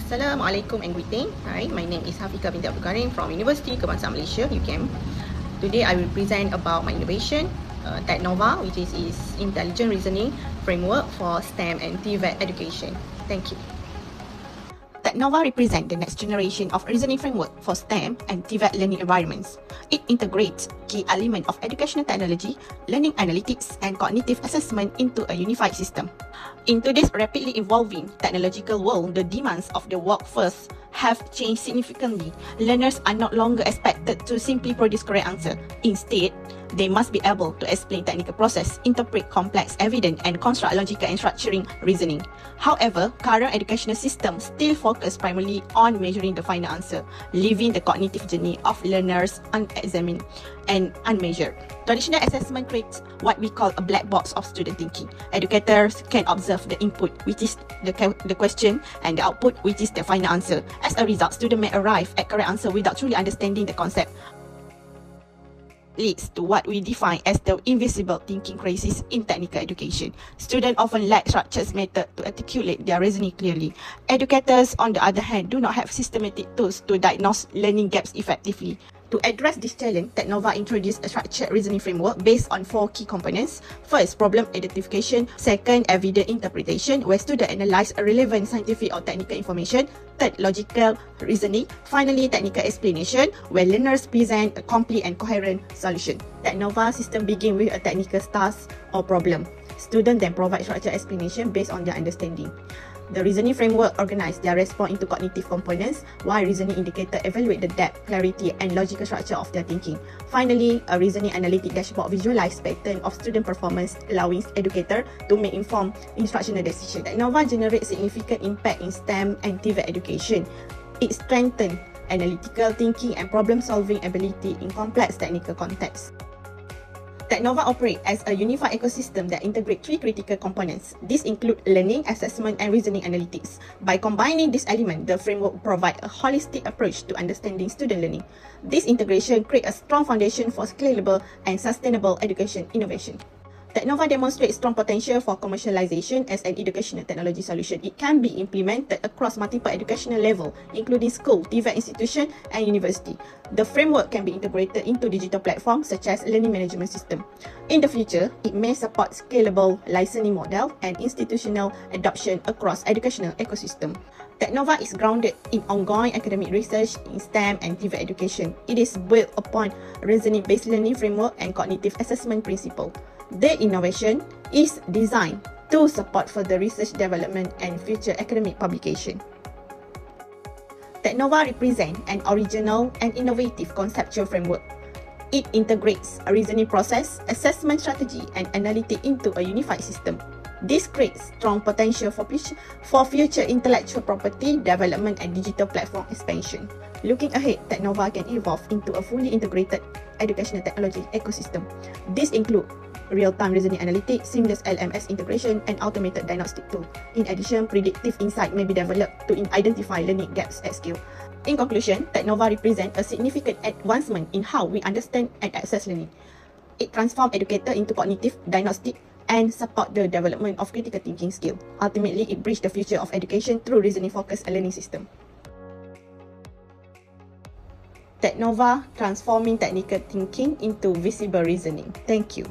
Assalamualaikum and greeting. Hi, my name is Hafika binti Abdul Karim from University Kebangsaan Malaysia, UKM. Today I will present about my innovation, TECHNOVA, which is Intelligent Reasoning Framework for STEM and TVET education. Thank you. TECHNOVA represents the next generation of reasoning framework for STEM and TVET learning environments. It integrates key elements of educational technology, learning analytics, and cognitive assessment into a unified system. In today's rapidly evolving technological world, the demands of the workforce have changed significantly. Learners are no longer expected to simply produce correct answer. Instead, they must be able to explain technical process, interpret complex evidence, and construct logical and structuring reasoning. However, current educational systems still focus primarily on measuring the final answer, leaving the cognitive journey of learners unexamined and unmeasured. Traditional assessment creates what we call a black box of student thinking. Educators can observe the input, which is the question, and the output, which is the final answer. As a result, students may arrive at correct answer without truly understanding the concept. Leads to what we define as the invisible thinking crisis in technical education. Students often lack structured method to articulate their reasoning clearly. Educators, on the other hand, do not have systematic tools to diagnose learning gaps effectively. To address this challenge, TECHNOVA introduced a structured reasoning framework based on 4 key components. First, problem identification. Second, evidence interpretation, where students analyze a relevant scientific or technical information. Third, logical reasoning. Finally, technical explanation, where learners present a complete and coherent solution. TECHNOVA system begins with a technical task or problem. Students then provide structured explanation based on their understanding. The reasoning framework organizes their response into cognitive components, while reasoning indicators evaluate the depth, clarity, and logical structure of their thinking. Finally, a reasoning analytic dashboard visualizes pattern of student performance, allowing educators to make informed instructional decisions. TECHNOVA generates significant impact in STEM and TVET education. It strengthens analytical thinking and problem-solving ability in complex technical contexts. TECHNOVA operates as a unified ecosystem that integrates 3 critical components. These include learning, assessment, and reasoning analytics. By combining these elements, the framework provides a holistic approach to understanding student learning. This integration creates a strong foundation for scalable and sustainable education innovation. TECHNOVA demonstrates strong potential for commercialization as an educational technology solution. It can be implemented across multiple educational levels, including school, TVET institution, and university. The framework can be integrated into digital platforms such as learning management system. In the future, it may support scalable licensing model and institutional adoption across educational ecosystem. TECHNOVA is grounded in ongoing academic research in STEM and TVET education. It is built upon reasoning-based learning framework and cognitive assessment principle. The innovation is designed to support further research development and future academic publication. TECHNOVA represents an original and innovative conceptual framework. It integrates a reasoning process, assessment strategy, and analytics into a unified system. This creates strong potential for future intellectual property development and digital platform expansion. Looking ahead, TECHNOVA can evolve into a fully integrated educational technology ecosystem. This includes real-time reasoning analytics, seamless LMS integration, and automated diagnostic tool. In addition, predictive insight may be developed to identify learning gaps at scale. In conclusion, TECHNOVA represents a significant advancement in how we understand and access learning. It transforms educators into cognitive, diagnostic, and support the development of critical thinking skills. Ultimately, it bridges the future of education through reasoning-focused learning system. TECHNOVA transforming technical thinking into visible reasoning. Thank you.